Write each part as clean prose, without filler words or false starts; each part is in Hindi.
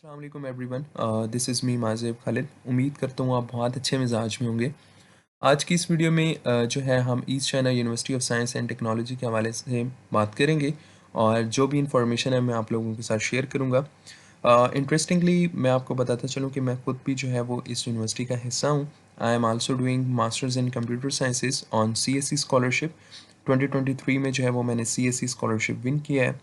अस्सलाम वालेकुम everyone. This is me Mazib Khalid. उम्मीद करता हूँ आप बहुत अच्छे मिजाज में होंगे। आज की इस वीडियो में जो है हम east China university of science and technology के हवाले से बात करेंगे और जो भी इंफॉर्मेशन है मैं आप लोगों के साथ शेयर करूँगा। इंटरेस्टिंगली मैं आपको बताता चलूँ कि मैं खुद भी जो है वो इस यूनिवर्सिटी का हिस्सा हूँ। I am also doing masters in computer sciences on CSE scholarship. 2023 में जो है वो मैंने सीएसई स्कॉलरशिप विन किया है।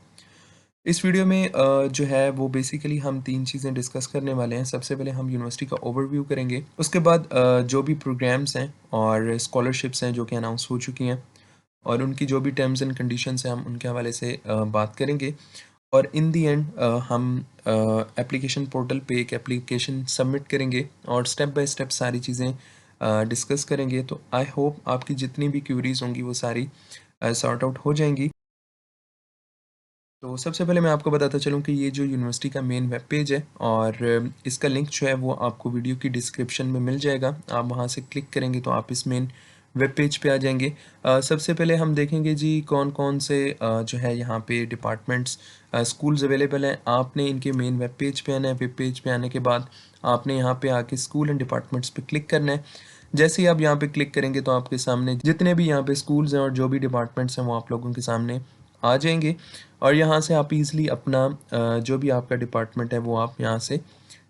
इस वीडियो में जो है वो बेसिकली हम 3 चीज़ें डिस्कस करने वाले हैं। सबसे पहले हम यूनिवर्सिटी का ओवरव्यू करेंगे। उसके बाद जो भी प्रोग्राम्स हैं और स्कॉलरशिप्स हैं जो कि अनाउंस हो चुकी हैं और उनकी जो भी टर्म्स एंड कंडीशंस हैं हम उनके हवाले से बात करेंगे। और इन दी एंड हम एप्लीकेशन पोर्टल पे एक एप्लीकेशन सबमिट करेंगे और स्टेप बाय स्टेप सारी चीज़ें डिस्कस करेंगे। तो आई होप आपकी जितनी भी क्यूरीज़ होंगी वो सारी सॉर्ट आउट हो जाएँगी। तो सबसे पहले मैं आपको बताता चलूँ कि ये जो यूनिवर्सिटी का मेन वेब पेज है और इसका लिंक जो है वो आपको वीडियो की डिस्क्रिप्शन में मिल जाएगा। आप वहाँ से क्लिक करेंगे तो आप इस मेन वेब पेज पे आ जाएंगे। सबसे पहले हम देखेंगे जी कौन कौन से जो है यहाँ पे डिपार्टमेंट्स स्कूल्स अवेलेबल हैं। आपने इनके मेन वेब पेज पे आना है। वेब पेज पे आने के बाद आपने यहाँ पे आके स्कूल एंड डिपार्टमेंट्स पे क्लिक करना है। जैसे ही आप यहाँ पे क्लिक करेंगे तो आपके सामने जितने भी यहाँ पे स्कूल्स हैं और जो भी डिपार्टमेंट्स हैं वो आप लोगों के सामने आ जाएंगे और यहाँ से आप इज़िली अपना जो भी आपका डिपार्टमेंट है वो आप यहाँ से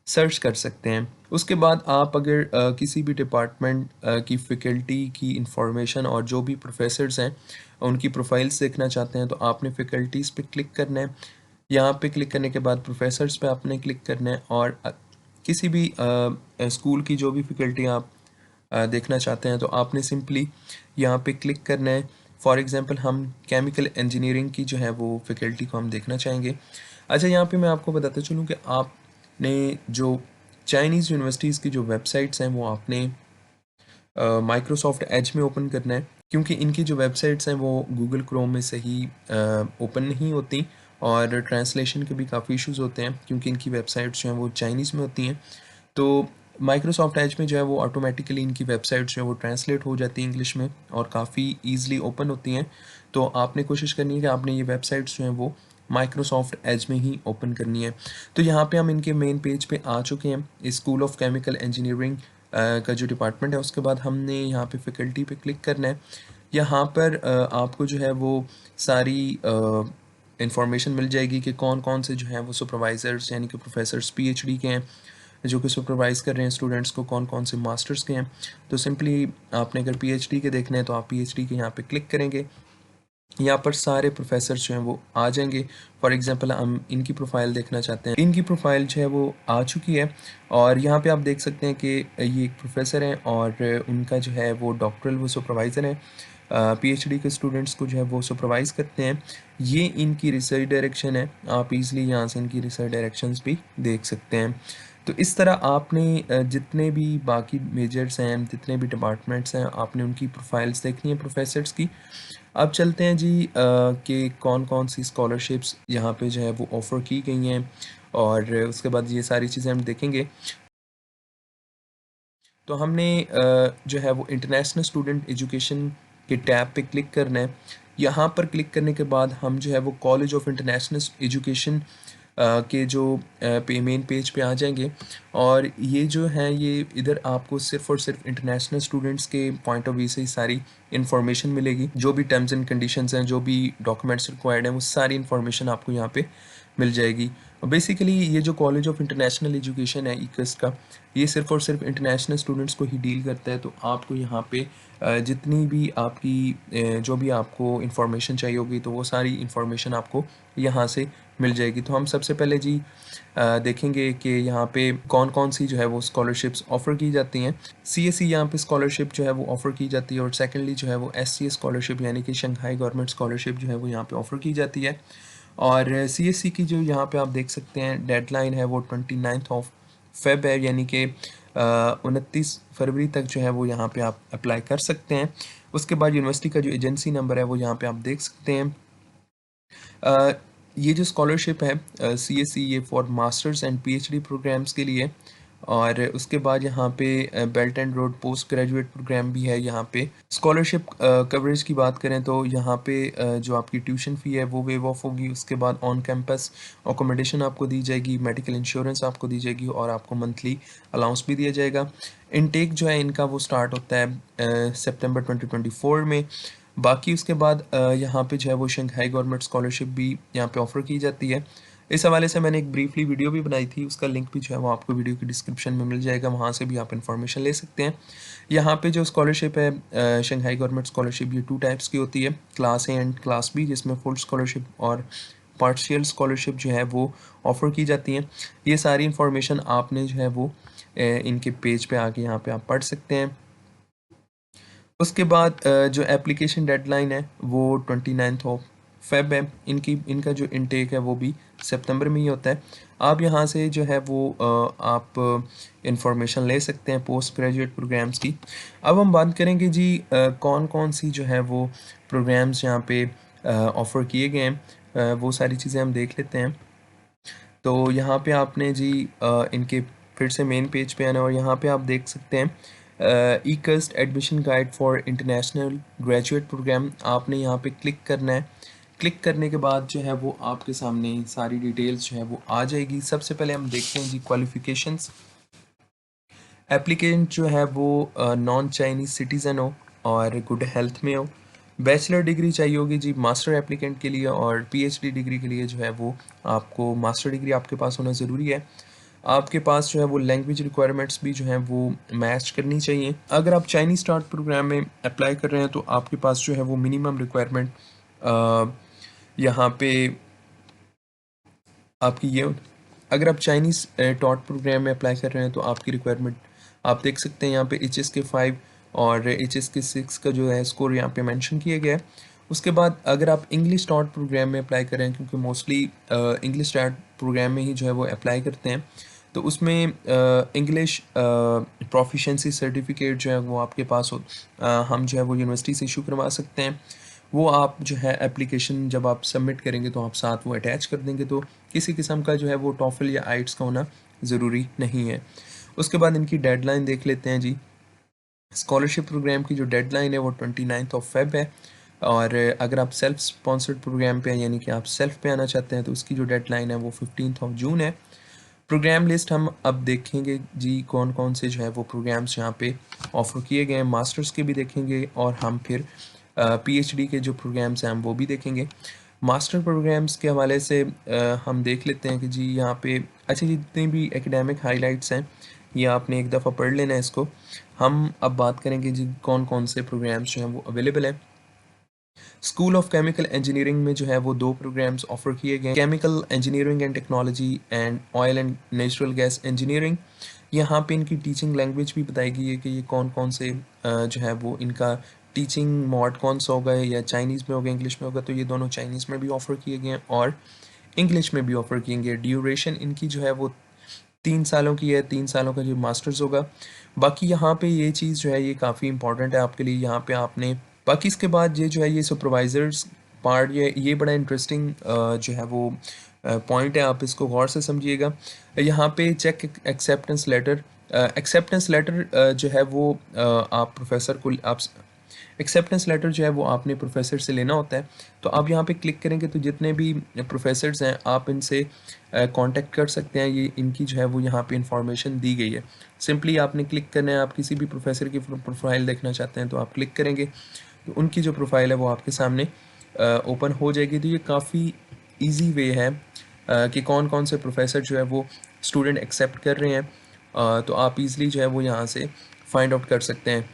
सर्च कर सकते हैं। उसके बाद आप अगर किसी भी डिपार्टमेंट की फ़ैकल्टी की इंफॉर्मेशन और जो भी प्रोफेसर्स हैं उनकी प्रोफाइल्स देखना चाहते हैं तो आपने फ़ैकल्टीज़ पे क्लिक करना है। यहाँ पे क्लिक करने के बाद प्रोफेसर्स पे आपने क्लिक करना है और किसी भी स्कूल की जो भी फ़ैकल्टी आप देखना चाहते हैं तो आपने सिंपली यहाँ पे क्लिक करना है। फॉर एग्ज़ाम्पल हम केमिकल इंजीनियरिंग की जो है वो फैकल्टी को हम देखना चाहेंगे। अच्छा, यहाँ पे मैं आपको बताता चलूँ कि आपने जो चाइनीज़ यूनिवर्सिटीज़ की जो वेबसाइट्स हैं वो आपने माइक्रोसॉफ्ट एज में ओपन करना है, क्योंकि इनकी जो वेबसाइट्स हैं वो गूगल क्रोम में सही ओपन नहीं होती और ट्रांसलेशन के भी काफ़ी इश्यूज़ होते हैं क्योंकि इनकी वेबसाइट्स जो हैं वो चाइनीज़ में होती हैं। तो माइक्रोसॉफ्ट एज में जो है वो ऑटोमेटिकली इनकी वेबसाइट्स जो है वो ट्रांसलेट हो जाती है इंग्लिश में और काफ़ी ईज़िली ओपन होती हैं। तो आपने कोशिश करनी है कि आपने ये वेबसाइट्स जो हैं वो माइक्रोसॉफ्ट एज में ही ओपन करनी है। तो यहाँ पे हम इनके मेन पेज पे आ चुके हैं। स्कूल ऑफ केमिकल इंजीनियरिंग का जो डिपार्टमेंट है उसके बाद हमने यहाँ पे फैकल्टी पे क्लिक करना है। यहाँ पर आपको जो है वो सारी इंफॉर्मेशन मिल जाएगी कि कौन कौन से जो हैं वो सुपरवाइज़र्स यानी कि प्रोफेसर्स पीएचडी के हैं जो कि सुपरवाइज़ कर रहे हैं स्टूडेंट्स को, कौन कौन से मास्टर्स के हैं। तो सिंपली आपने अगर पीएचडी के देखने हैं तो आप पीएचडी के यहाँ पे क्लिक करेंगे। यहाँ पर सारे प्रोफेसर्स जो हैं वो आ जाएंगे। फॉर एग्जांपल हम इनकी प्रोफाइल देखना चाहते हैं। इनकी प्रोफाइल जो है वो आ चुकी है और यहाँ पे आप देख सकते हैं कि ये एक प्रोफेसर हैं और उनका जो है वो डॉक्टरल वो सुपरवाइज़र हैं। पीएचडी के स्टूडेंट्स को जो है वो सुपरवाइज़ करते हैं। ये इनकी रिसर्च डायरेक्शन है। आप इज़िली यहाँ से इनकी रिसर्च डायरेक्शंस भी देख सकते हैं। तो इस तरह आपने जितने भी बाकी मेजर्स हैं, जितने भी डिपार्टमेंट्स हैं, आपने उनकी प्रोफाइल्स देखनी है प्रोफेसर्स की। अब चलते हैं जी कि कौन-कौन सी स्कॉलरशिप्स यहाँ पे जो है वो ऑफ़र की गई हैं और उसके बाद ये सारी चीज़ें हम देखेंगे। तो हमने जो है वो इंटरनेशनल स्टूडेंट एजुकेशन के टैब पे क्लिक करना है। यहाँ पर क्लिक करने के बाद हम जो है वो कॉलेज ऑफ इंटरनेशनल एजुकेशन के जो मेन पेज पे आ जाएंगे और ये जो है ये इधर आपको सिर्फ़ और सिर्फ इंटरनेशनल स्टूडेंट्स के पॉइंट ऑफ व्यू से ही सारी इन्फॉर्मेशन मिलेगी। जो भी टर्म्स एंड कंडीशंस हैं, जो भी डॉक्यूमेंट्स रिक्वायर्ड हैं, वो सारी इन्फॉर्मेशन आपको यहाँ पे मिल जाएगी। बेसिकली ये जो कॉलेज ऑफ इंटरनेशनल एजुकेशन है इक्स का, ये सिर्फ़ और सिर्फ इंटरनेशनल स्टूडेंट्स को ही डील करता है। तो आपको यहाँ पे जितनी भी आपकी जो भी आपको इन्फॉर्मेशन चाहिए होगी तो वो सारी इन्फॉर्मेशन आपको यहाँ से मिल जाएगी। तो हम सबसे पहले जी देखेंगे कि यहाँ पे कौन-कौन सी जो है वो स्कॉलरशिप्स ऑफ़र की जाती हैं। सीएसई यहाँ पे स्कॉलरशिप जो है वो ऑफ़र की जाती है और सेकेंडली जो है वो एससीए स्कॉलरशिप यानी कि शंघाई गवर्नमेंट स्कॉलरशिप जो है वो यहाँ पे ऑफ़र की जाती है। और सीएससी की जो यहाँ पे आप देख सकते हैं डेडलाइन है वो 29th ऑफ फ़ेब है, यानी कि 29 फरवरी तक जो है वो यहाँ पे आप अप्लाई कर सकते हैं। उसके बाद यूनिवर्सिटी का जो एजेंसी नंबर है वो यहाँ पे आप देख सकते हैं। अ, ये जो स्कॉलरशिप है सीएससी ये for masters and PhD programs के लिए और उसके बाद यहाँ पे belt and road post graduate program भी है। यहाँ पे स्कॉलरशिप कवरेज की बात करें तो यहाँ पे जो आपकी ट्यूशन फ़ी है वो वेव ऑफ होगी। उसके बाद ऑन कैंपस अकोमोडेशन आपको दी जाएगी, मेडिकल इंश्योरेंस आपको दी जाएगी और आपको मंथली अलाउंस भी दिया जाएगा। इनटेक जो है इनका वो स्टार्ट होता है सितंबर 2024 में। बाकी उसके बाद यहाँ पे जो है वो शंघाई गवर्नमेंट स्कॉलरशिप भी यहाँ पे ऑफ़र की जाती है। इस हवाले से मैंने एक ब्रीफली वीडियो भी बनाई थी, उसका लिंक भी जो है वो आपको वीडियो की डिस्क्रिप्शन में मिल जाएगा, वहाँ से भी आप इन्फॉर्मेशन ले सकते हैं। यहाँ पे जो स्कॉलरशिप है शंघाई गवर्नमेंट स्कॉलरशिप, ये 2 टाइप्स की होती है, class A and class B, जिसमें फुल स्कॉलरशिप और पार्शियल स्कॉलरशिप जो है वो ऑफ़र की जाती हैं। ये सारी इन्फॉर्मेशन आपने जो है वो इनके पेज पे आके यहाँ पे आप पढ़ सकते हैं। उसके बाद जो एप्लीकेशन डेडलाइन है वो 29th ऑफ फ़ेब है। इनका जो इनटेक है वो भी सितंबर में ही होता है। आप यहाँ से जो है वो आप इंफॉर्मेशन ले सकते हैं पोस्ट ग्रेजुएट प्रोग्राम्स की। अब हम बात करेंगे जी कौन कौन सी जो है वो प्रोग्राम्स यहाँ पे ऑफ़र किए गए हैं, वो सारी चीज़ें हम देख लेते हैं। तो यहाँ पे आपने जी इनके फिर से मेन पेज पे आना है और यहाँ पे आप देख सकते हैं ECUST admission guide for international graduate program. आपने यहाँ पे क्लिक करना है। क्लिक करने के बाद जो है वो आपके सामने सारी डिटेल्स जो है वो आ जाएगी। सबसे पहले हम देखते हैं जी क्वालिफ़िकेशंस। एप्लीकेंट जो है वो नॉन चाइनीज़ सिटीज़न हो और गुड हेल्थ में हो। बैचलर डिग्री चाहिए होगी जी मास्टर एप्लीकेंट के लिए, और पीएचडी डिग्री के लिए जो है वो आपको मास्टर डिग्री आपके पास होना ज़रूरी है। आपके पास जो है वो लैंग्वेज रिक्वायरमेंट्स भी जो हैं वो मैच करनी चाहिए। अगर आप चाइनीज़ स्टार्ट प्रोग्राम में अप्लाई कर रहे हैं तो आपके पास जो है वो मिनिमम रिक्वायरमेंट यहाँ पे आपकी ये, अगर आप चाइनीज़ टॉट प्रोग्राम में अप्लाई कर रहे हैं तो आपकी रिक्वायरमेंट आप देख सकते हैं यहाँ पे HSK 5 और HSK 6 का जो है स्कोर यहाँ पे मेंशन किया गया है। उसके बाद अगर आप इंग्लिश टॉट प्रोग्राम में अप्लाई कर रहे हैं, क्योंकि मोस्टली इंग्लिश टॉट प्रोग्राम में ही जो है वो अप्लाई करते हैं, तो उसमें इंग्लिश प्रोफिशेंसी सर्टिफिकेट जो है वो आपके पास हो, हम जो है वो यूनिवर्सिटी से इशू करवा सकते हैं। वो आप जो है एप्लीकेशन जब आप सबमिट करेंगे तो आप साथ वो अटैच कर देंगे, तो किसी किस्म का जो है वो टॉफल या आइट्स का होना ज़रूरी नहीं है। उसके बाद इनकी डेडलाइन देख लेते हैं जी। स्कॉलरशिप प्रोग्राम की जो डेडलाइन है वो 29th ऑफ फ़ेब है, और अगर आप सेल्फ स्पॉन्सर्ड प्रोग्राम पे यानी कि आप सेल्फ पे आना चाहते हैं तो उसकी जो डेडलाइन है वो 15th ऑफ जून है। प्रोग्राम लिस्ट हम अब देखेंगे जी कौन कौन से जो है वो प्रोग्राम्स यहाँ पे ऑफ़र किए गए हैं, मास्टर्स के भी देखेंगे और हम फिर पीएचडी के जो प्रोग्राम्स हैं हम वो भी देखेंगे। मास्टर प्रोग्राम्स के हवाले से हम देख लेते हैं कि जी यहाँ पे अच्छा जितने भी एकेडमिक हाइलाइट्स हैं ये आपने एक दफ़ा पढ़ लेना है इसको। हम अब बात करेंगे जी कौन कौन से प्रोग्राम्स जो हैं वो अवेलेबल हैं। स्कूल ऑफ केमिकल इंजीनियरिंग में जो है वो 2 प्रोग्राम्स ऑफ़र किए गए हैं, chemical engineering and technology and oil and natural gas engineering. यहाँ पे इनकी टीचिंग लैंग्वेज भी बताई गई है कि ये कौन कौन से जो है वो इनका टीचिंग मोड कौन सा होगा, या चाइनीज़ में होगा इंग्लिश में होगा, तो ये दोनों चाइनीज़ में भी ऑफ़र किए गए हैं और इंग्लिश में भी ऑफ़र किए गए। ड्यूरेशन इनकी जो है वो 3 सालों की है, 3 सालों का जो मास्टर्स होगा। बाकी यहाँ पे ये चीज़ जो है ये काफ़ी इंपॉर्टेंट है आपके लिए, यहाँ पे आपने बाकी इसके बाद ये जो है ये सुपरवाइज़र्स पार्ट, ये बड़ा इंटरेस्टिंग जो है वो पॉइंट है, आप इसको गौर से समझिएगा। यहाँ पे चेक एक्सेप्टेंस लेटर जो है वो आप प्रोफेसर को आप एक्सेप्टेंस लेटर जो है वो आपने प्रोफेसर से लेना होता है। तो आप यहाँ पे क्लिक करेंगे तो जितने भी प्रोफेसर्स हैं आप इनसे कांटेक्ट कर सकते हैं। ये इनकी जो है वो यहाँ पे इंफॉर्मेशन दी गई है। सिंपली आपने क्लिक करना है, आप किसी भी प्रोफेसर की प्रोफाइल देखना चाहते हैं तो आप क्लिक करेंगे तो उनकी जो प्रोफाइल है वो आपके सामने ओपन हो जाएगी। तो ये काफ़ी ईजी वे है कि कौन कौन से प्रोफेसर जो है वो स्टूडेंट एक्सेप्ट कर रहे हैं, तो आप इजीली जो है वो यहाँ से फाइंड आउट कर सकते हैं।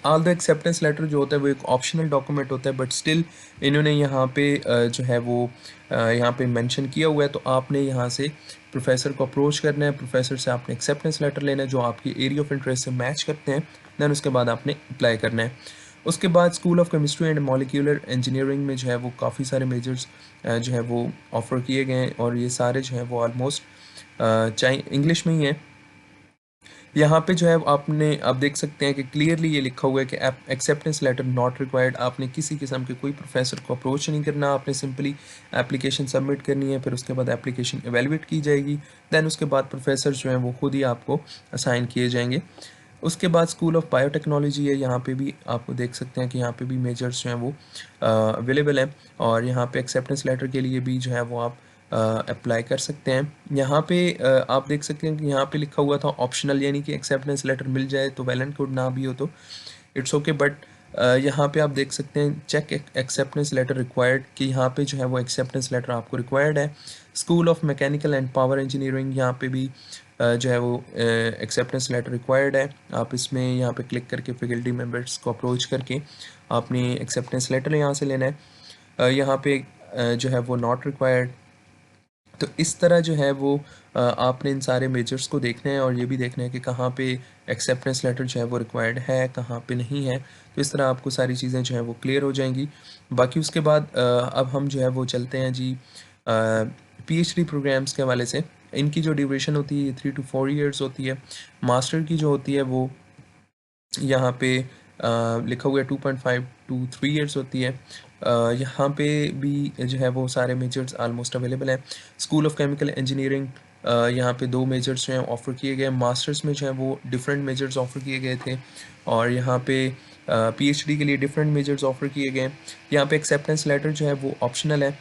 ऑल द एक्सेप्टेंस लेटर जो होता है वो एक ऑप्शनल डॉक्यूमेंट होता है, बट स्टिल इन्होंने यहाँ पे जो है वो यहाँ पे मेंशन किया हुआ है, तो आपने यहाँ से प्रोफेसर को अप्रोच करना है, प्रोफेसर से आपने एक्सेप्टेंस लेटर लेना है जो आपकी एरिया ऑफ इंटरेस्ट से मैच करते हैं, दैन उसके बाद आपने अप्लाई करना है। उसके बाद school of chemistry and molecular engineering में जो है वो काफ़ी सारे मेजर्स जो है वो ऑफ़र किए गए हैं और ये सारे जो हैं वो ऑलमोस्ट इंग्लिश में ही हैं। यहाँ पे जो है आपने आप देख सकते हैं कि क्लियरली ये लिखा हुआ है कि एक्सेप्टेंस लेटर नॉट रिक्वायर्ड। आपने किसी किस्म के कोई प्रोफेसर को अप्रोच नहीं करना, आपने सिंपली एप्लीकेशन सबमिट करनी है, फिर उसके बाद एप्लीकेशन एवेलुएट की जाएगी, दैन उसके बाद प्रोफेसर जो हैं वो खुद ही आपको असाइन किए जाएंगे। उसके बाद स्कूल ऑफ बायोटेक्नोलॉजी है, यहाँ पे भी आपको देख सकते हैं कि यहाँ पे भी मेजर्स जो हैं वो अवेलेबल हैं, और यहाँ पे एक्सेप्टेंस लेटर के लिए भी जो है वो आप अप्लाई कर सकते हैं। यहाँ पे आप देख सकते हैं कि यहाँ पे लिखा हुआ था ऑप्शनल, यानी कि एक्सेप्टेंस लेटर मिल जाए तो वेल एंड गुड, ना भी हो तो इट्स ओके, बट यहाँ पे आप देख सकते हैं चेक एक्सेप्टेंस लेटर रिक्वायर्ड, कि यहाँ पे जो है वो एक्सेप्टेंस लेटर आपको रिक्वायर्ड है। School of mechanical and power engineering, यहाँ पे भी जो है वो एक्सेप्टेंस लेटर रिक्वायर्ड है। आप इसमें यहाँ पे क्लिक करके फैकल्टी मेंबर्स को अप्रोच करके आपने एक्सेप्टेंस लेटर यहाँ से लेना है। यहाँ पे जो है वो नॉट रिक्वायर्ड। तो इस तरह जो है वो आपने इन सारे मेजर्स को देखना है, और ये भी देखना है कि कहाँ पे एक्सेप्टेंस लेटर जो है वो रिक्वायर्ड है, कहाँ पे नहीं है। तो इस तरह आपको सारी चीज़ें जो है वो क्लियर हो जाएंगी। बाकी उसके बाद अब हम जो है वो चलते हैं जी पीएचडी प्रोग्राम्स के हवाले से। इनकी जो ड्यूरेशन होती है ये 3 to 4 ईयर्स होती है। मास्टर की जो होती है वो यहाँ पे लिखा हुआ है 2.5 to 3 ईयर्स होती है। यहाँ पे भी जो है वो सारे मेजर्स आलमोस्ट अवेलेबल हैं। स्कूल ऑफ केमिकल इंजीनियरिंग, यहाँ पे 2 मेजर्स जो हैं ऑफ़र किए गए। मास्टर्स में जो है वो डिफरेंट मेजर्स ऑफ़र किए गए थे, और यहाँ पे पीएचडी के लिए डिफरेंट मेजर्स ऑफ़र किए गए हैं। यहाँ पे एक्सेप्टेंस लेटर जो है वो ऑप्शनल है,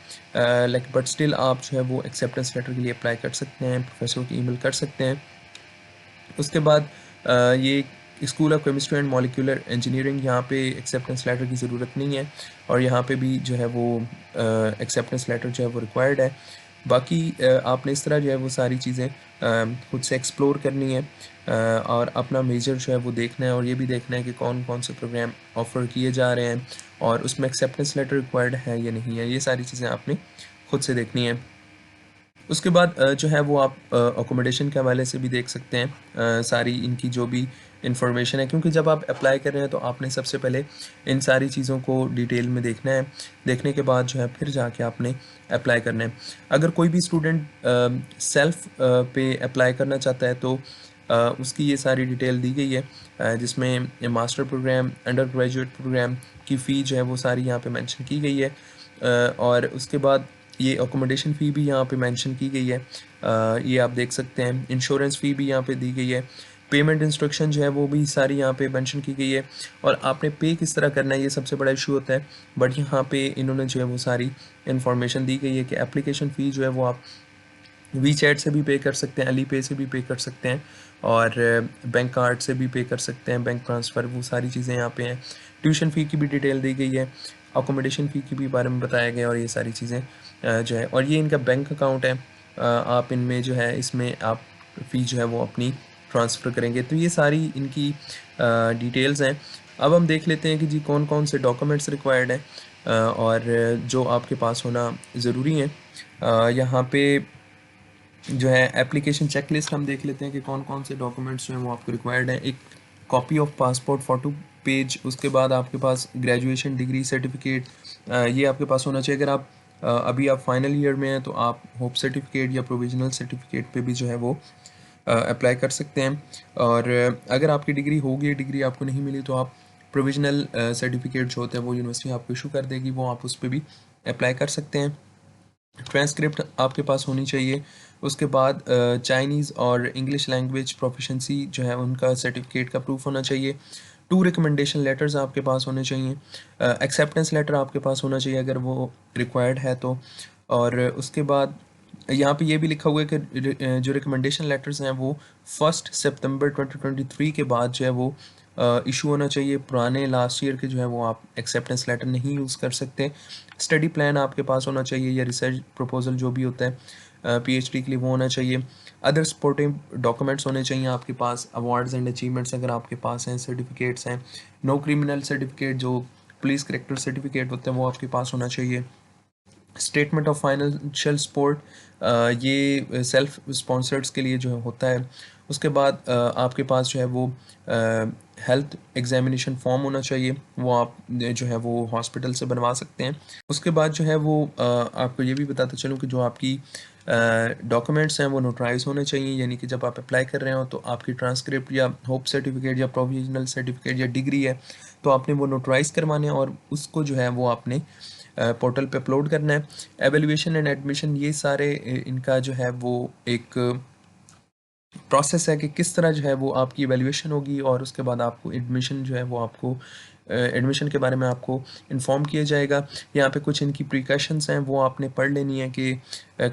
लाइक बट स्टिल आप जो है वो एक्सेप्टेंस लेटर के लिए अप्लाई कर सकते हैं, प्रोफेसर को ईमेल कर सकते हैं। उसके बाद ये school of chemistry and molecular engineering, यहाँ पे एक्सेप्टेंस लेटर की ज़रूरत नहीं है, और यहाँ पे भी जो है वो एक्सेप्टेंस लेटर जो है वो रिक्वायर्ड है। बाकी आपने इस तरह जो है वो सारी चीज़ें खुद से एक्सप्लोर करनी है, और अपना मेजर जो है वो देखना है, और ये भी देखना है कि कौन कौन से प्रोग्राम ऑफ़र किए जा रहे हैं, और उसमें एक्सेप्टेंस लेटर रिक्वायर्ड है या नहीं है। ये सारी चीज़ें आपने खुद से देखनी है। उसके बाद जो है वो आप अकोमोडेशन के हवाले से भी देख सकते हैं सारी इनकी जो भी इंफॉर्मेशन है, क्योंकि जब आप अप्लाई कर रहे हैं तो आपने सबसे पहले इन सारी चीज़ों को डिटेल में देखना है। देखने के बाद जो है फिर जाके आपने अप्लाई करना है। अगर कोई भी स्टूडेंट सेल्फ पे अप्लाई करना चाहता है तो उसकी ये सारी डिटेल दी गई है, जिसमें master program, under graduate program की फ़ी जो है वो सारी यहाँ पे मेंशन की गई है। और उसके बाद ये अकोमोडेशन फ़ी भी यहाँ पे मेंशन की गई है, ये आप देख सकते हैं। इंश्योरेंस फ़ी भी यहाँ पे दी गई है। पेमेंट इंस्ट्रक्शन जो है वो भी सारी यहाँ पे मेंशन की गई है, और आपने पे किस तरह करना है ये सबसे बड़ा इशू होता है, बट यहाँ पे इन्होंने जो है वो सारी इन्फॉर्मेशन दी गई है कि एप्लीकेशन फ़ी जो है वो आप वीचैट से भी पे कर सकते हैं, अली पे से भी पे कर सकते हैं, और बैंक कार्ड से भी पे कर सकते हैं, बैंक ट्रांसफ़र, वो सारी चीज़ें यहाँ पे हैं। ट्यूशन फ़ी की भी डिटेल दी गई है, अकोमोडेशन फ़ी की भी बारे में बताया गया, और ये सारी चीज़ें जो है, और ये इनका बैंक अकाउंट है। आप इनमें जो है इसमें आप फ़ी जो है वो अपनी ट्रांसफ़र करेंगे। तो ये सारी इनकी डिटेल्स हैं। अब हम देख लेते हैं कि जी कौन कौन से डॉक्यूमेंट्स रिक्वायर्ड हैं, और जो आपके पास होना ज़रूरी है। यहाँ पे जो है एप्लीकेशन चेकलिस्ट हम देख लेते हैं कि कौन कौन से डॉक्यूमेंट्स जो हैं वो आपको रिक्वायर्ड हैं। एक copy of passport photo page, उसके बाद आपके पास ग्रेजुएशन डिग्री सर्टिफिकेट, ये आपके पास होना चाहिए। अगर आप अभी आप फाइनल ईयर में हैं तो आप होप सर्टिफिकेट या प्रोविजनल सर्टिफिकेट पे भी जो है वो अप्लाई कर सकते हैं। और अगर आपकी डिग्री होगी, डिग्री आपको नहीं मिली, तो आप प्रोविजनल सर्टिफिकेट जो होता है वो यूनिवर्सिटी आपको इशू कर देगी, वो आप उस पर भी अप्लाई कर सकते हैं। ट्रांसक्रिप्ट आपके पास होनी चाहिए। उसके बाद चाइनीज़ और इंग्लिश लैंग्वेज प्रोफिशेंसी जो है उनका सर्टिफिकेट का प्रूफ होना चाहिए। 2 रिकमेंडेशन लेटर्स आपके पास होने चाहिए। एक्सेप्टेंस लेटर आपके पास होना चाहिए अगर वो रिक्वायर्ड है तो। और उसके बाद यहाँ पे ये भी लिखा हुआ है कि जो रिकमेंडेशन लेटर्स हैं वो 1 सितंबर 2023 के बाद जो है वो इशू होना चाहिए। पुराने लास्ट ईयर के जो है वो आप एक्सेप्टेंस लेटर नहीं यूज़ कर सकते। स्टडी प्लान आपके पास होना चाहिए, या रिसर्च प्रपोजल जो भी होता है पीएचडी के लिए, वो होना चाहिए। अदर सपोर्टिंग डॉक्यूमेंट्स होने चाहिए आपके पास, अवार्ड्स एंड अचीवमेंट्स अगर आपके पास हैं, सर्टिफिकेट्स हैं। नो क्रिमिनल सर्टिफिकेट, जो पुलिस करेक्टर सर्टिफिकेट होते हैं, वो आपके पास होना चाहिए। स्टेटमेंट ऑफ फाइनेंशियल सपोर्ट, ये सेल्फ स्पॉन्सर्ड्स के लिए जो होता है। उसके बाद आपके पास जो है वो हेल्थ एग्जामिनेशन फॉर्म होना चाहिए, वो आप जो है वो हॉस्पिटल से बनवा सकते हैं। उसके बाद जो है वो आपको ये भी बताता चलूँ कि जो आपकी डॉक्यूमेंट्स हैं वो नोटराइज होने चाहिए, यानी कि जब आप अप्लाई कर रहे हो तो आपकी ट्रांसक्रिप्ट या होप सर्टिफिकेट या प्रोविजनल सर्टिफिकेट या डिग्री है तो आपने वो नोटराइज करवाने हैं और उसको जो है वो आपने पोर्टल पे अपलोड करना है। एवेल्यूएशन एंड एडमिशन ये सारे इनका जो है वो एक प्रोसेस है कि किस तरह जो है वो आपकी एवेल्यूएशन होगी और उसके बाद आपको एडमिशन जो है वो आपको एडमिशन के बारे में आपको इन्फॉर्म किया जाएगा। यहाँ पे कुछ इनकी प्रिकॉशंस हैं वो आपने पढ़ लेनी है कि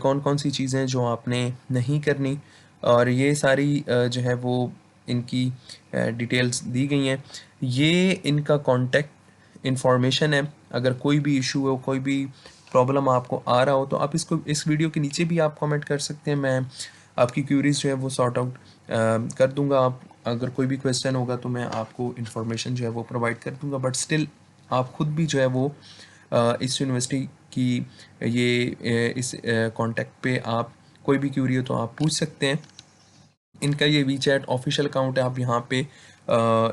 कौन कौन सी चीज़ें जो आपने नहीं करनी, और ये सारी जो है वो इनकी डिटेल्स दी गई हैं। ये इनका कॉन्टैक्ट इंफॉर्मेशन है, अगर कोई भी इशू हो, कोई भी प्रॉब्लम आपको आ रहा हो तो आप इसको इस वीडियो के नीचे भी आप कमेंट कर सकते हैं। मैं आपकी क्यूरीज जो है वो सॉर्ट आउट कर दूंगा। आप अगर कोई भी क्वेश्चन होगा तो मैं आपको इन्फॉर्मेशन जो है वो प्रोवाइड कर दूंगा, बट स्टिल आप खुद भी जो है वो इस यूनिवर्सिटी की इस कांटेक्ट पे आप कोई भी क्यूरी हो तो आप पूछ सकते हैं। इनका ये वी चैट ऑफिशियल अकाउंट है, आप यहाँ पे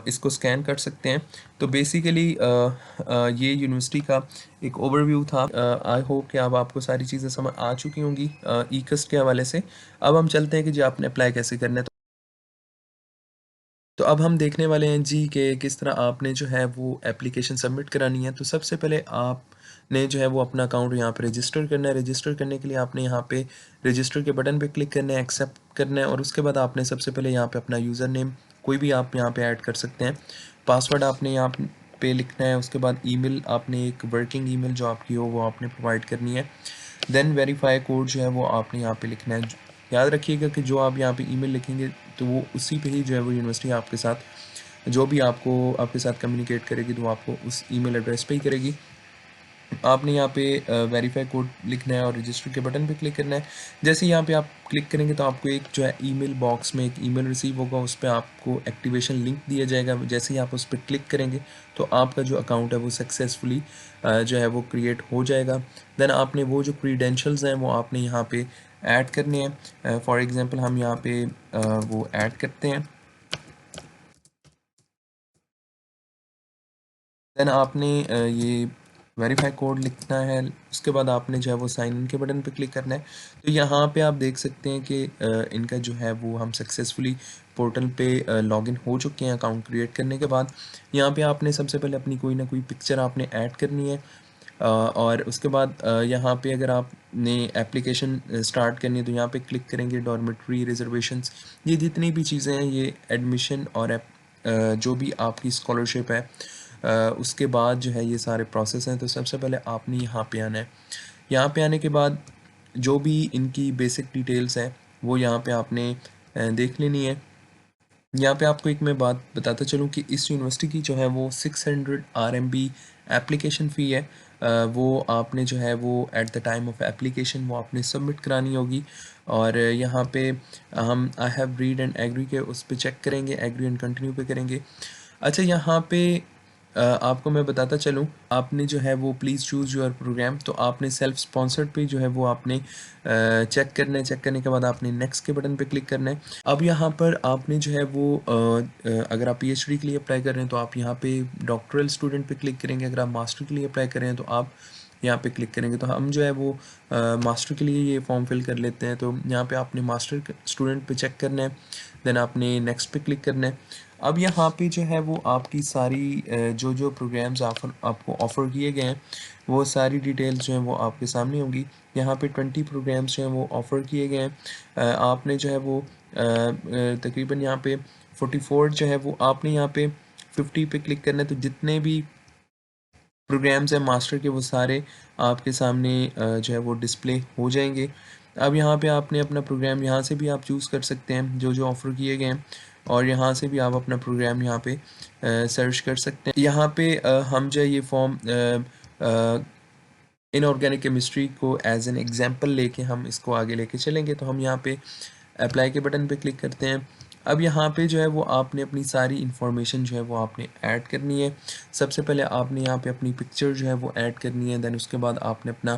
इसको स्कैन कर सकते हैं। तो बेसिकली ये यूनिवर्सिटी का एक ओवरव्यू था। आई होप कि अब आपको सारी चीज़ें समझ आ चुकी होंगी ई कस्ट के हवाले से। अब हम चलते हैं कि जी आपने अप्लाई कैसे करना है। तो अब हम देखने वाले हैं जी कि किस तरह आपने जो है वो एप्लीकेशन सबमिट करानी है। तो सबसे पहले आपने जो है वो अपना अकाउंट यहाँ पे रजिस्टर करना है। रजिस्टर करने के लिए आपने यहाँ पे रजिस्टर के बटन पे क्लिक करना है, एक्सेप्ट करना है, और उसके बाद आपने सबसे पहले यहाँ पे अपना यूज़र नेम कोई भी आप यहाँ पे ऐड कर सकते हैं। पासवर्ड आपने यहाँ पे लिखना है। उसके बाद ईमेल आपने एक वर्किंग ईमेल जो आपकी हो वो आपने प्रोवाइड करनी है। देन वेरीफाई कोड जो है वो आपने यहाँ पे लिखना है। याद रखिएगा कि जो आप यहाँ पे ईमेल लिखेंगे तो वो उसी पे ही जो है वो यूनिवर्सिटी आपके साथ जो भी आपको आपके साथ कम्युनिकेट करेगी तो आपको उस ईमेल एड्रेस पे ही करेगी। आपने यहाँ पे वेरीफाई कोड लिखना है और रजिस्टर के बटन पे क्लिक करना है। जैसे यहाँ पे आप क्लिक करेंगे तो आपको एक जो है ईमेल बॉक्स में एक ईमेल रिसीव होगा, उस पर आपको एक्टिवेशन लिंक दिया जाएगा। जैसे ही आप उस पर क्लिक करेंगे तो आपका जो अकाउंट है वो सक्सेसफुली जो है वो क्रिएट हो जाएगा। देन आपने वो जो क्रीडेंशियल्स हैं वो आपने यहाँ पे ऐड करने हैं। फॉर एग्ज़ाम्पल हम यहाँ पे वो ऐड करते हैं। देन आपने ये वेरीफाई कोड लिखना है। उसके बाद आपने जो है वो साइन इन के बटन पे क्लिक करना है। तो यहाँ पे आप देख सकते हैं कि इनका जो है वो हम सक्सेसफुली पोर्टल पे लॉगिन हो चुके हैं अकाउंट क्रिएट करने के बाद। यहाँ पे आपने सबसे पहले अपनी कोई ना कोई पिक्चर आपने ऐड करनी है। और उसके बाद यहाँ पे अगर आपने एप्लीकेशन स्टार्ट करनी है तो यहाँ पे क्लिक करेंगे डॉर्मेट्री रिजर्वेशंस। ये जितनी भी चीज़ें हैं ये एडमिशन और जो भी आपकी स्कॉलरशिप है उसके बाद जो है ये सारे प्रोसेस हैं। तो सबसे पहले आपने यहाँ पे आना है। यहाँ पे आने के बाद जो भी इनकी बेसिक डिटेल्स हैं वो यहाँ पे आपने देख लेनी है। यहाँ पे आपको एक मैं बात बताता चलूँ कि इस यूनिवर्सिटी की जो है वो 600 RMB एप्लीकेशन फ़ी है। वो आपने जो है वो at the time of application वो आपने सबमिट करानी होगी। और यहाँ पे हम I have read and agree के उस पर चेक करेंगे, एग्री एंड कंटिन्यू पे करेंगे। अच्छा यहाँ पे आपको मैं बताता चलूँ, आपने जो है वो प्लीज़ चूज़ योर प्रोग्राम, तो आपने सेल्फ स्पॉन्सर्ड पे जो है वो आपने चेक करना है। चेक करने के बाद आपने नेक्स्ट के बटन पे क्लिक करना है। अब यहाँ पर आपने जो है वो अगर आप PhD के लिए अप्लाई कर रहे हैं तो आप यहाँ पे डॉक्टरल स्टूडेंट पे क्लिक करेंगे। अगर आप मास्टर के लिए अप्लाई कर रहे हैं तो आप यहाँ पे क्लिक करेंगे। तो हम जो है वो मास्टर के लिए ये फॉर्म फिल कर लेते हैं। तो यहाँ पे आपने मास्टर स्टूडेंट पे चेक करना है। देन आपने नेक्स्ट पे क्लिक करना है। अब यहाँ पे जो है वो आपकी सारी जो जो प्रोग्राम्स आपको ऑफ़र किए गए हैं वो सारी डिटेल्स जो हैं वो आपके सामने होंगी। यहाँ पे 20 प्रोग्राम्स जो हैं वो ऑफ़र किए गए हैं। आपने जो है वो तकरीबन यहाँ पे 44 जो है वो आपने यहाँ पे 50 पे क्लिक करना है। तो जितने भी प्रोग्राम्स हैं मास्टर के वो सारे आपके सामने जो है वो डिस्प्ले हो जाएंगे। अब यहाँ पे आपने अपना प्रोग्राम यहाँ से भी आप चूज़ कर सकते हैं जो जो ऑफ़र किए गए हैं, और यहाँ से भी आप अपना प्रोग्राम यहाँ पे सर्च कर सकते हैं। यहाँ पे हम जो है ये फॉर्म इनऑर्गेनिक केमिस्ट्री को एज एन एग्जांपल लेके हम इसको आगे लेके चलेंगे। तो हम यहाँ पे अप्लाई के बटन पे क्लिक करते हैं। अब यहाँ पे जो है वो आपने अपनी सारी इन्फॉर्मेशन जो है वो आपने ऐड करनी है। सबसे पहले आपने यहाँ पे अपनी पिक्चर जो है वो ऐड करनी है। देन उसके बाद आपने अपना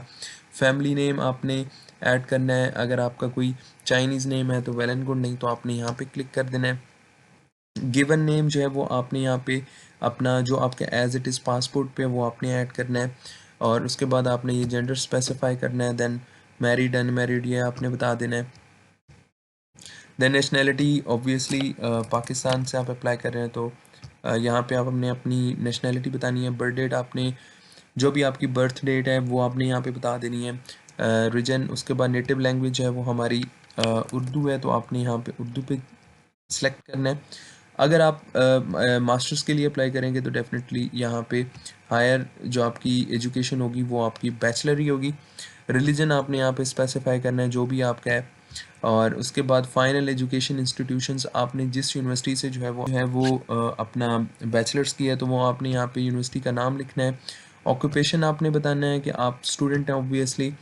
फैमिली नेम आपने ऐड करना है। अगर आपका कोई चाइनीज़ नेम है तो वेल एंड गुड, नहीं तो आपने यहाँ पे क्लिक कर देना है। गिवन नेम जो है वो आपने यहाँ पे अपना जो आपका एज इट इज़ पासपोर्ट पे वो आपने ऐड करना है। और उसके बाद आपने ये जेंडर स्पेसिफाई करना है। देन मैरिड अनमैरिड ये आपने बता देना है। देन नेशनैलिटी ऑब्वियसली पाकिस्तान से आप अप्लाई कर रहे हैं तो यहाँ पे आप अपने अपनी नेशनैलिटी बतानी है। बर्थ डेट आपने जो भी आपकी बर्थ डेट है वो आपने यहाँ पे बता देनी है। रीजन, उसके बाद नेटिव लैंग्वेज है वो हमारी उर्दू है तो आपने यहाँ पे उर्दू पे सेलेक्ट करना है। अगर आप मास्टर्स के लिए अप्लाई करेंगे तो डेफिनेटली यहाँ पे हायर जो आपकी एजुकेशन होगी वो आपकी बैचलर ही होगी। रिलीजन आपने यहाँ पे स्पेसिफाई करना है जो भी आपका है। और उसके बाद फाइनल एजुकेशन इंस्टीट्यूशंस आपने जिस यूनिवर्सिटी से जो है वो अपना बैचलर्स किया है तो वो आपने यहाँ पे यूनिवर्सिटी का नाम लिखना है। ऑक्यूपेशन आपने बताना है कि आप स्टूडेंट हैं ऑब्वियसली।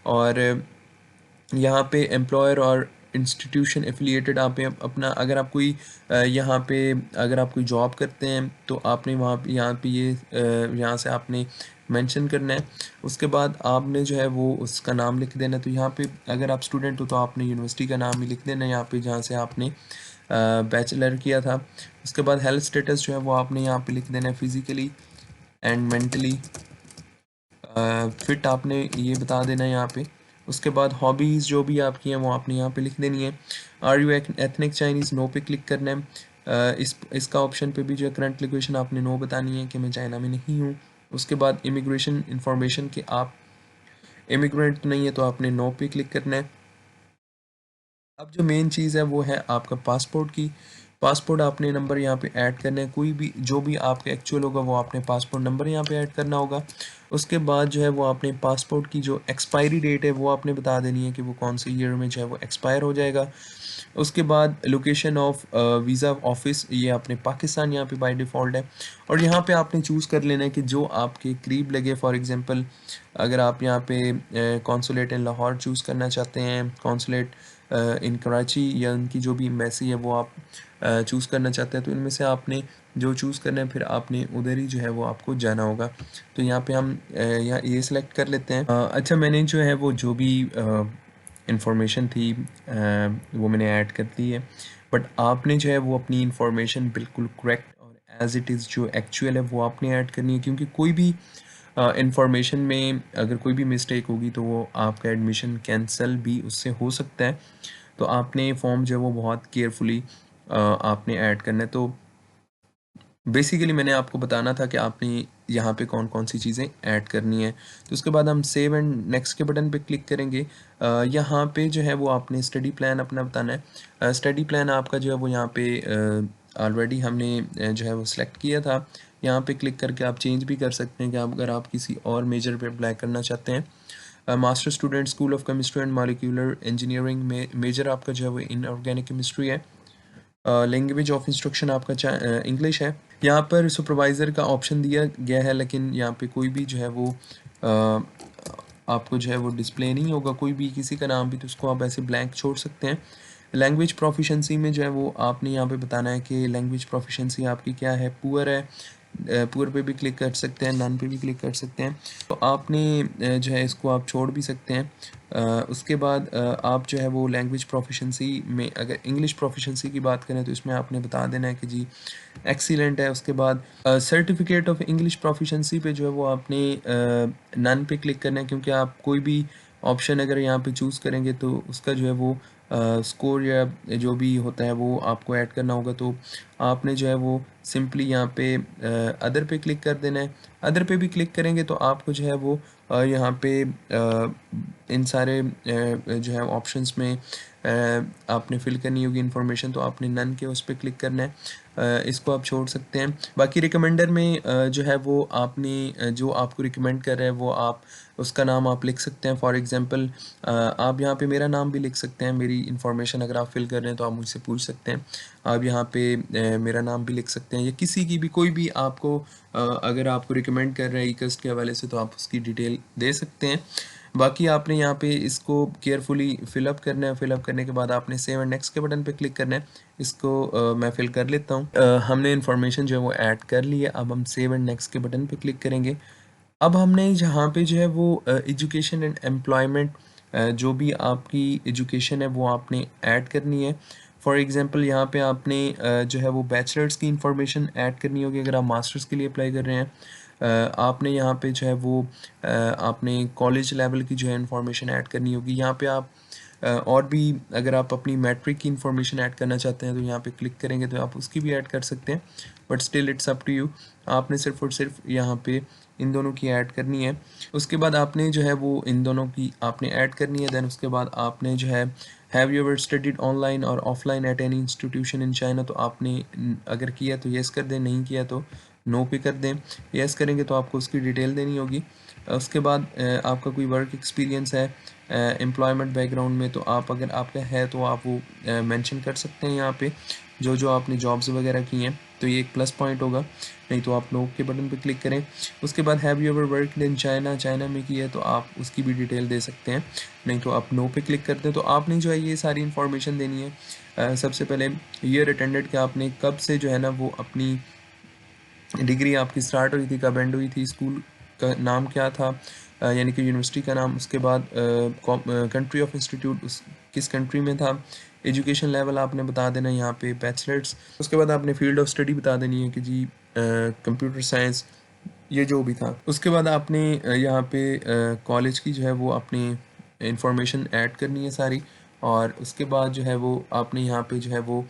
और यहाँ पे एम्प्लॉयर और इंस्टीट्यूशन एफिलिएटेड आप अपना, अगर आप कोई यहाँ पे अगर आप कोई जॉब करते हैं तो आपने वहाँ पे यहाँ पे ये यहाँ से आपने मेंशन करना है। उसके बाद आपने जो है वो उसका नाम लिख देना है। तो यहाँ पे अगर आप स्टूडेंट हो तो आपने यूनिवर्सिटी का नाम ही लिख देना है यहाँ पे जहाँ से आपने बैचलर किया था। उसके बाद हेल्थ स्टेटस जो है वो आपने यहाँ पे लिख देना है, फिज़िकली एंड मेंटली फिट आपने ये बता देना है यहाँ पे। उसके बाद हॉबीज़ जो भी आपकी हैं वो आपने यहाँ पे लिख देनी है। Are you ethnic Chinese, no पे क्लिक करना है। इसका ऑप्शन पे भी जो है करंट लोकेशन आपने नो बतानी है कि मैं चाइना में नहीं हूँ। उसके बाद इमिग्रेशन इंफॉर्मेशन कि आप इमिग्रेंट नहीं है तो आपने नो पे क्लिक करना है। अब जो मेन चीज़ है वो है आपका पासपोर्ट की। पासपोर्ट आपने नंबर यहाँ पे ऐड करना है, कोई भी जो भी आपका एक्चुअल होगा वो आपने पासपोर्ट नंबर यहाँ पे ऐड करना होगा। उसके बाद जो है वो आपने पासपोर्ट की जो एक्सपायरी डेट है वो आपने बता देनी है कि वो कौन से ईयर में जो है वो एक्सपायर हो जाएगा। उसके बाद लोकेशन ऑफ वीज़ा ऑफिस ये आपने पाकिस्तान यहाँ पे बाय डिफ़ॉल्ट है। और यहाँ पे आपने चूज़ कर लेना है कि जो आपके करीब लगे। फॉर एग्ज़ाम्पल अगर आप यहाँ पे कॉन्सुलेट इन लाहौर चूज़ करना चाहते हैं, कॉन्सुलेट इन कराची या उनकी जो भी एम्बेसी है वो आप चूज़ करना चाहते हैं तो इनमें से आपने जो चूज़ करना है फिर आपने उधर ही जो है वो आपको जाना होगा। तो यहाँ पे हम यहाँ ये सिलेक्ट कर लेते हैं। अच्छा, मैंने जो है वो जो भी इंफॉर्मेशन थी वो मैंने ऐड कर दी है। बट आपने जो है वो अपनी इंफॉर्मेशन बिल्कुल करेक्ट और एज इट इज़ जो एक्चुअल है वो आपने ऐड करनी है, क्योंकि कोई भी इंफॉर्मेशन में अगर कोई भी मिस्टेक होगी तो वो आपका एडमिशन कैंसिल भी उससे हो सकता है। तो आपने फॉर्म जो है वो बहुत केयरफुली आपने ऐड करना है। तो बेसिकली मैंने आपको बताना था कि आपने यहाँ पे कौन कौन सी चीज़ें ऐड करनी है। तो उसके बाद हम सेव एंड नेक्स्ट के बटन पे क्लिक करेंगे। यहाँ पे जो है वो आपने स्टडी प्लान अपना बताना है। स्टडी प्लान आपका जो है वो यहाँ पे ऑलरेडी हमने जो है वो सिलेक्ट किया था। यहाँ पे क्लिक करके आप चेंज भी कर सकते हैं कि आप अगर आप किसी और मेजर पे अप्लाई करना चाहते हैं। Master student school of chemistry and molecular engineering में मेजर आपका जो है वो इनऑर्गेनिक केमिस्ट्री है। लैंग्वेज ऑफ इंस्ट्रक्शन आपका इंग्लिश है। यहाँ पर सुपरवाइज़र का ऑप्शन दिया गया है लेकिन यहाँ पे कोई भी जो है वो आपको जो है वो डिस्प्ले नहीं होगा, कोई भी किसी का नाम भी, तो उसको आप ऐसे ब्लैंक छोड़ सकते हैं। लैंग्वेज प्रोफिशेंसी में जो है वो आपने यहाँ पे बताना है कि लैंग्वेज प्रोफिशेंसी आपकी क्या है। पुअर है, पुअर पे भी क्लिक कर सकते हैं, नन पे भी क्लिक कर सकते हैं। तो आपने जो है इसको आप छोड़ भी सकते हैं। उसके बाद आप जो है वो लैंग्वेज प्रोफिशेंसी में अगर इंग्लिश प्रोफिशेंसी की बात करें तो इसमें आपने बता देना है कि जी एक्सीलेंट है। उसके बाद सर्टिफिकेट ऑफ इंग्लिश प्रोफिशेंसी पे जो है वो आपने नन पे क्लिक करना है, क्योंकि आप कोई भी ऑप्शन अगर यहाँ पे चूज़ करेंगे तो उसका जो है वो स्कोर या जो भी होता है वो आपको ऐड करना होगा। तो आपने जो है वो सिंपली यहाँ पे अदर पे क्लिक कर देना है। अदर पे भी क्लिक करेंगे तो आपको जो है वो यहाँ पे इन सारे जो है ऑप्शंस में आपने फिल करनी होगी इन्फॉर्मेशन, तो आपने नन के उस पर क्लिक करना है। इसको आप छोड़ सकते हैं। बाकी रिकमेंडर में जो है वो आपने जो आपको रिकमेंड कर रहा है वो आप उसका नाम आप लिख सकते हैं। फॉर एग्जांपल आप यहाँ पे मेरा नाम भी लिख सकते हैं। मेरी इन्फॉर्मेशन अगर आप फिल कर रहे हैं तो आप मुझसे पूछ सकते हैं। आप यहाँ पे मेरा नाम भी लिख सकते हैं या किसी की भी कोई भी आपको अगर आपको रिकमेंड कर रहे हैं ईकस्ट के हवाले से तो आप उसकी डिटेल दे सकते हैं। बाकी आपने यहाँ पे इसको केयरफुली फिलअप करना है। फिलअप करने के बाद आपने सेव एंड नेक्स्ट के बटन पे क्लिक करना है। इसको मैं फिल कर लेता हूँ। हमने इन्फॉर्मेशन जो है वो ऐड कर ली है। अब हम सेव एंड नेक्स्ट के बटन पे क्लिक करेंगे। अब हमने यहाँ पे जो है वो एजुकेशन एंड एम्प्लॉयमेंट जो भी आपकी एजुकेशन है वो आपने ऐड करनी है। फॉर एग्जांपल यहाँ पे आपने जो है वो बैचलर्स की इंफॉर्मेशन ऐड करनी होगी अगर आप मास्टर्स के लिए अप्लाई कर रहे हैं। आपने यहाँ पे जो है वो आपने कॉलेज लेवल की जो है इंफॉर्मेशन ऐड करनी होगी। यहाँ पे आप और भी अगर आप अपनी मैट्रिक की इंफॉर्मेशन ऐड करना चाहते हैं तो यहाँ पे क्लिक करेंगे तो आप उसकी भी ऐड कर सकते हैं, but still it's up to you. आपने सिर्फ और सिर्फ यहाँ पे इन दोनों की ऐड करनी है। उसके बाद आपने जो है वो इन दोनों की आपने ऐड करनी है। देन उसके बाद आपने जो है have you ever studied online और offline at any institution in China, तो आपने अगर किया तो येस कर दें, नहीं किया तो नो पे कर दें। येस करेंगे तो आपको उसकी डिटेल देनी होगी। उसके बाद आपका कोई वर्क एक्सपीरियंस है एम्प्लॉयमेंट बैकग्राउंड में, तो आप अगर आपका है तो आप वो मेंशन कर सकते हैं यहाँ पे जो जो आपने जॉब्स वगैरह की हैं, तो ये एक प्लस पॉइंट होगा। नहीं तो आप नो के बटन पे क्लिक करें। उसके बाद have you ever worked in China, China में की है तो आप उसकी भी डिटेल दे सकते हैं। नहीं तो आप नो पे क्लिक करते हैं। तो आपने जो है ये सारी इन्फॉर्मेशन देनी है। सबसे पहले ईयर अटेंडेड कि आपने कब से जो है ना वो अपनी डिग्री आपकी स्टार्ट हुई थी, कब एंड हुई थी, स्कूल का नाम क्या था, यानी कि यूनिवर्सिटी का नाम। उसके बाद कंट्री ऑफ इंस्टीट्यूट उस किस कंट्री में था। एजुकेशन लेवल आपने बता देना है यहाँ पे बैचलर्स। उसके बाद आपने फील्ड ऑफ स्टडी बता देनी है कि जी कंप्यूटर साइंस, ये जो भी था। उसके बाद आपने यहाँ पे कॉलेज की जो है वो अपनी इंफॉर्मेशन ऐड करनी है सारी। और उसके बाद जो है वो आपने यहाँ पे जो है वो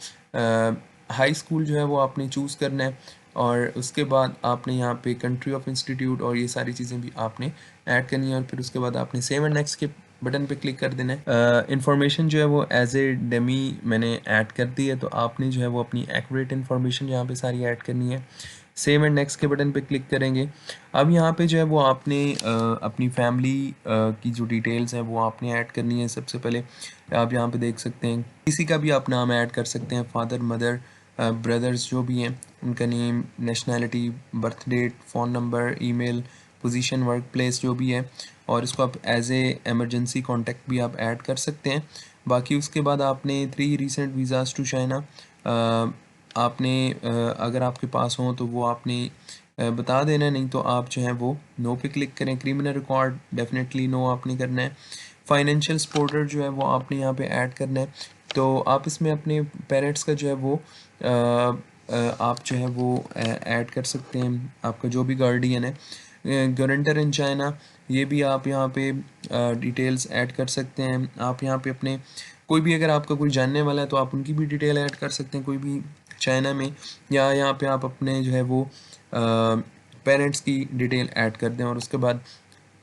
हाई स्कूल जो है वो आपने चूज़ करना है। और उसके बाद आपने यहाँ पे कंट्री ऑफ इंस्टीट्यूट और ये सारी चीज़ें भी आपने ऐड करनी है। और फिर उसके बाद आपने सेव एंड नेक्स्ट के बटन पे क्लिक कर देना है। इन्फॉर्मेशन जो है वो एज ए डेमी मैंने ऐड कर दी है, तो आपने जो है वो अपनी एक्यूरेट इन्फॉर्मेशन यहाँ पे सारी ऐड करनी है। सेव एंड नेक्स्ट के बटन पे क्लिक करेंगे। अब यहाँ पे जो है वो आपने अपनी फैमिली की जो डिटेल्स हैं वो आपने ऐड करनी है। सबसे पहले आप यहाँ पे देख सकते हैं किसी का भी आप नाम ऐड कर सकते हैं, फादर मदर ब्रदर्स जो भी हैं उनका name, nationality, birth date, phone number, email, position, work place जो भी है। और इसको आप एज ए एमरजेंसी कॉन्टैक्ट भी आप ऐड कर सकते हैं। बाकी उसके बाद आपने 3 रीसेंट वीज़ाज़ टू चाइना आपने अगर आपके पास हो तो वो आपने बता देना है। नहीं तो आप जो है वो नो पे क्लिक करें। क्रिमिनल रिकॉर्ड डेफिनेटली नो आपने करना है। फाइनेंशियल सपोर्टर जो है वो आपने यहाँ पे ऐड करना है। तो आप इसमें अपने पेरेंट्स का जो है वो आप जो है वो ऐड कर सकते हैं, आपका जो भी गार्डियन है। गारंटर इन चाइना, ये भी आप यहाँ पे डिटेल्स ऐड कर सकते हैं। आप यहाँ पे अपने कोई भी अगर आपका कोई जानने वाला है तो आप उनकी भी डिटेल ऐड कर सकते हैं कोई भी चाइना में। या यहाँ पे आप अपने जो है वो पेरेंट्स की डिटेल ऐड कर दें और उसके बाद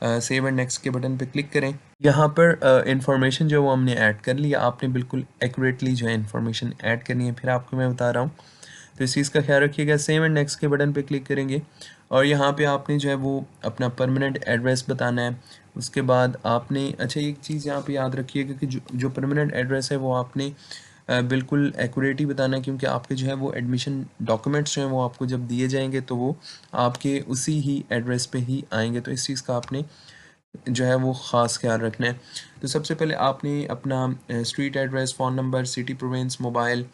सेव एंड नेक्स्ट के बटन पे क्लिक करें। यहाँ पर इंफॉर्मेशन जो वो हमने ऐड कर लिया, आपने बिल्कुल एक्यूरेटली जो है इंफॉर्मेशन ऐड करनी है। फिर आपको मैं बता रहा हूँ, तो इस चीज़ का ख्याल रखिएगा। सेव एंड नेक्स्ट के बटन पे क्लिक करेंगे और यहाँ पे आपने जो है वो अपना परमानेंट एड्रेस बताना है। उसके बाद आपने अच्छा एक चीज़ यहाँ पे याद रखिएगा कि जो परमानेंट एड्रेस है वो आपने बिल्कुल एक्यूरेट ही बताना है, क्योंकि आपके जो है वो एडमिशन डॉक्यूमेंट्स जो हैं वो आपको जब दिए जाएंगे तो वो आपके उसी ही एड्रेस पे ही आएंगे। तो इस चीज़ का आपने जो है वो ख़ास ख्याल रखना है। तो सबसे पहले आपने अपना street address, phone number, city, province, mobile,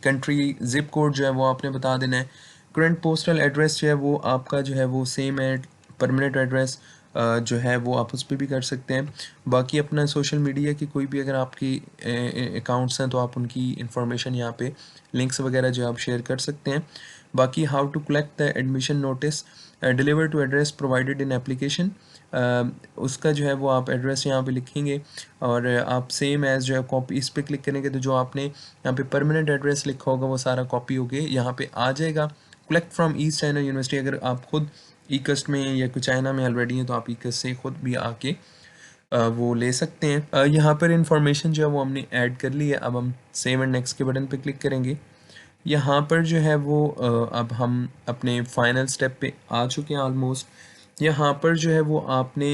country, zip code जो है वो आपने बता देना है। करंट पोस्टल एड्रेस जो है वो आपका जो है वो सेम है। परमानेंट एड्रेस जो है वो आप उस पे भी कर सकते हैं। बाकी अपना सोशल मीडिया की कोई भी अगर आपकी अकाउंट्स हैं तो आप उनकी इंफॉर्मेशन यहाँ पे लिंक्स वगैरह जो आप शेयर कर सकते हैं। बाकी how to collect the admission notice deliver to address provided in application, उसका जो है वो आप एड्रेस यहाँ पे लिखेंगे और आप सेम एज़ जो है कॉपी इस पे क्लिक करेंगे तो जो आपने यहाँ पे परमानेंट एड्रेस लिखा होगा वो सारा कॉपी होके यहाँ पे आ जाएगा। Collect from east China university, अगर आप खुद ईकस्ट में या कोई चाइना में ऑलरेडी हैं तो आप ईकस्ट से खुद भी आके वो ले सकते हैं। यहाँ पर इंफॉर्मेशन जो है वो हमने ऐड कर ली है। अब हम सेव एंड नेक्स्ट के बटन पे क्लिक करेंगे। यहाँ पर जो है वो अब हम अपने फाइनल स्टेप पे आ चुके हैं ऑलमोस्ट। यहाँ पर जो है वो आपने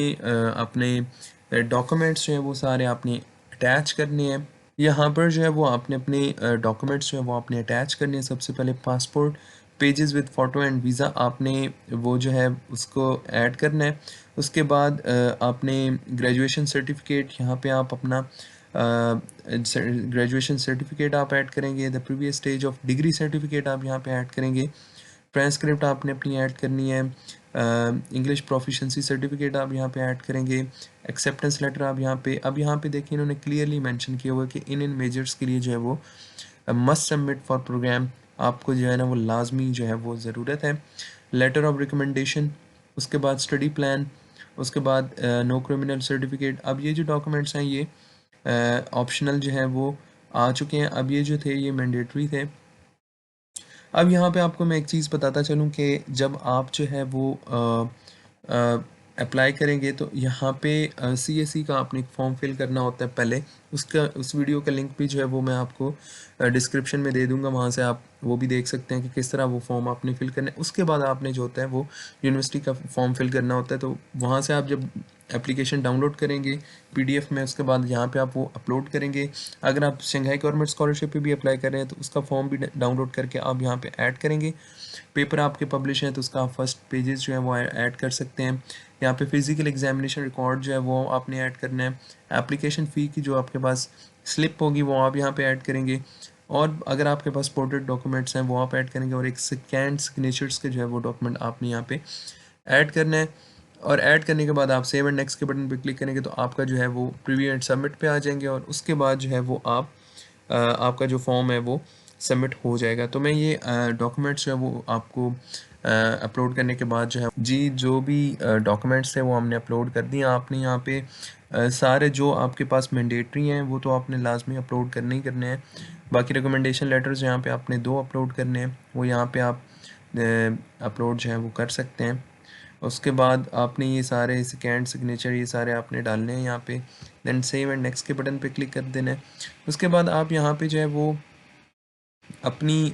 अपने डॉक्यूमेंट्स जो है वो सारे आपने अटैच करने हैं। यहाँ पर जो है वो आपने अपने डॉक्यूमेंट्स जो है वो आपने अटैच करने हैं। सबसे पहले passport pages with photo and visa आपने वो जो है उसको ऐड करना है। उसके बाद आपने ग्रेजुएशन सर्टिफिकेट यहाँ पे आप अपना ग्रेजुएशन सर्टिफिकेट आप ऐड करेंगे। The previous stage of degree certificate आप यहाँ पे ऐड करेंगे। ट्रांसक्रिप्ट आपने अपनी ऐड करनी है। इंग्लिश प्रोफिशेंसी सर्टिफिकेट आप यहाँ पे ऐड करेंगे। एक्सेप्टेंस लेटर आप यहाँ पे देखिए इन्होंने क्लियरली मेंशन किया हुआ है कि इन मेजर्स के लिए जो है वो मस्ट सबमिट फॉर प्रोग्राम, आपको जो है ना वो लाजमी जो है वो ज़रूरत है। लेटर ऑफ रिकमेंडेशन, उसके बाद स्टडी प्लान, उसके बाद नो क्रिमिनल सर्टिफिकेट। अब ये जो डॉक्यूमेंट्स हैं ये ऑप्शनल जो है वो आ चुके हैं, अब ये जो थे ये मैंडेटरी थे। अब यहाँ पे आपको मैं एक चीज़ बताता चलूँ कि जब आप जो है वो अप्लाई करेंगे तो यहाँ पे CSE का आपने एक फॉर्म फिल करना होता है पहले। उसका उस वीडियो का लिंक भी जो है वो मैं आपको डिस्क्रिप्शन में दे दूँगा, वहाँ से आप वो भी देख सकते हैं कि किस तरह वो फॉर्म आपने फिल करना है। उसके बाद आपने जो होता है वो यूनिवर्सिटी का फॉर्म फिल करना होता है, तो वहाँ से आप जब एप्लीकेशन डाउनलोड करेंगे PDF में, उसके बाद यहाँ पे आप वो अपलोड करेंगे। अगर आप शंघाई गवर्नमेंट स्कॉलरशिप पे भी अप्लाई कर रहे हैं तो उसका फॉर्म भी डाउनलोड करके आप यहाँ पे ऐड करेंगे। पेपर आपके पब्लिश हैं तो उसका आप फर्स्ट पेजेस जो है वो ऐड कर सकते हैं। यहाँ पे फिजिकल एग्जामिनेशन रिकॉर्ड जो है वो आपने ऐड करना है। एप्लीकेशन फ़ी की जो आपके पास स्लिप होगी वो आप यहाँ पे ऐड करेंगे, और अगर आपके पास पोर्ट्रेट डॉक्यूमेंट्स हैं वो आप ऐड करेंगे, और एक स्कैन सिग्नेचर्स के जो है वो डॉक्यूमेंट आपने यहाँ पे ऐड करना है। और ऐड करने के बाद आप सेव एंड नेक्स्ट के बटन पे क्लिक करेंगे तो आपका जो है वो प्रीव्यू एंड सबमिट पे आ जाएंगे, और उसके बाद जो है वो आप आपका जो फॉर्म है वो सबमिट हो जाएगा। तो मैं ये डॉक्यूमेंट्स जो है वो आपको अपलोड करने के बाद जो है जी, जो भी डॉक्यूमेंट्स थे वो हमने अपलोड कर दिए। आपने यहाँ पे सारे जो आपके पास मैंडेटरी हैं वो तो आपने लाजमी अपलोड करने ही करने हैं। बाकी रिकमेंडेशन लेटर्स यहाँ पे आपने 2 अपलोड करने हैं, वो यहाँ पे आप अपलोड जो है वो कर सकते हैं। उसके बाद आपने ये सारे स्कैन सिग्नेचर ये सारे आपने डालने हैं यहाँ पे, देन सेव एंड नेक्स्ट के बटन पे क्लिक कर देना है। उसके बाद आप यहाँ पे जो है वो अपनी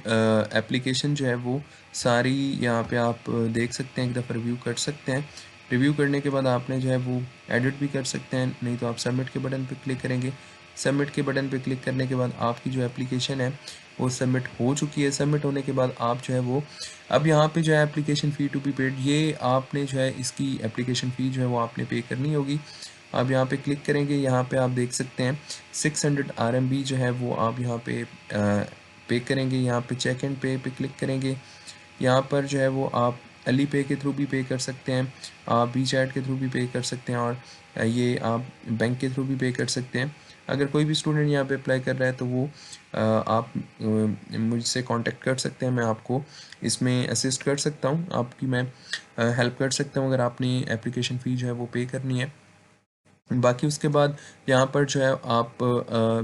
एप्लीकेशन जो है वो सारी यहाँ पे आप देख सकते हैं, एक दफ़ा रिव्यू कर सकते हैं। रिव्यू करने के बाद आपने जो है वो एडिट भी कर सकते हैं, नहीं तो आप सबमिट के बटन पे क्लिक करेंगे। सबमिट के बटन पे क्लिक करने के बाद आपकी जो एप्लीकेशन है वो सबमिट हो चुकी है। सबमिट होने के बाद आप जो है वो अब यहाँ पे जो है application fee to be paid, ये आपने जो है इसकी एप्लीकेशन फ़ी जो है वो आपने पे करनी होगी। आप यहाँ पे क्लिक करेंगे, यहाँ पे आप देख सकते हैं 600 RMB जो है वो आप यहाँ पे पे करेंगे। यहाँ पे चेक एंड पे क्लिक करेंगे। यहाँ पर जो है वो आप अली पे के थ्रू भी पे कर सकते हैं, आप वी चैट के थ्रू भी पे कर सकते हैं, और ये आप बैंक के थ्रू भी पे कर सकते हैं। अगर कोई भी स्टूडेंट यहाँ पे अप्लाई कर रहा है तो वो आप मुझसे कांटेक्ट कर सकते हैं, मैं आपको इसमें असिस्ट कर सकता हूँ, आपकी मैं हेल्प कर सकता हूँ अगर आपने एप्लीकेशन फ़ी जो है वो पे करनी है। बाकी उसके बाद यहाँ पर जो है आप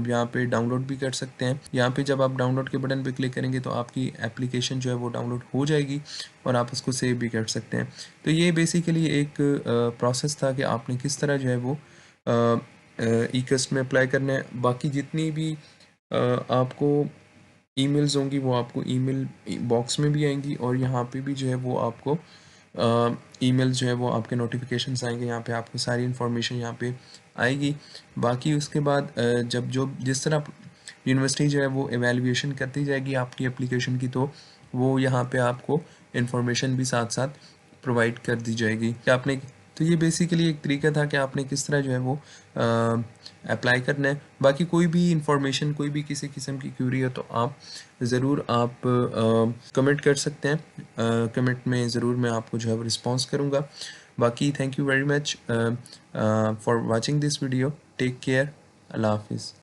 यहाँ पे डाउनलोड भी कर सकते हैं। यहाँ पे जब आप डाउनलोड के बटन पे क्लिक करेंगे तो आपकी एप्लीकेशन जो है वो डाउनलोड हो जाएगी, और आप उसको सेव भी कर सकते हैं। तो ये बेसिकली एक प्रोसेस था कि आपने किस तरह जो है वो ई-कस्ट में अप्लाई करना है। बाकी जितनी भी आपको ईमेल्स होंगी वो आपको ईमेल बॉक्स में भी आएंगी, और यहाँ पे भी जो है वो आपको ईमेल जो है वो आपके नोटिफिकेशंस आएंगे, यहाँ पे आपको सारी इन्फॉर्मेशन यहाँ पे आएगी। बाकी उसके बाद जब जो जिस तरह यूनिवर्सिटी जो है वो एवेलुएशन करती जाएगी आपकी एप्लीकेशन की, तो वो यहाँ पे आपको इन्फॉर्मेशन भी साथ साथ प्रोवाइड कर दी जाएगी कि आपने। तो ये बेसिकली एक तरीका था कि आपने किस तरह जो है वो अप्लाई करना है। बाकी कोई भी इंफॉर्मेशन, कोई भी किसी किस्म की क्यूरी हो तो आप ज़रूर आप कमेंट कर सकते हैं, कमेंट में ज़रूर मैं आपको जो है वो रिस्पॉन्स करूँगा। बाकी thank you very much for watching this video. Take care. अल्लाह हाफिज़।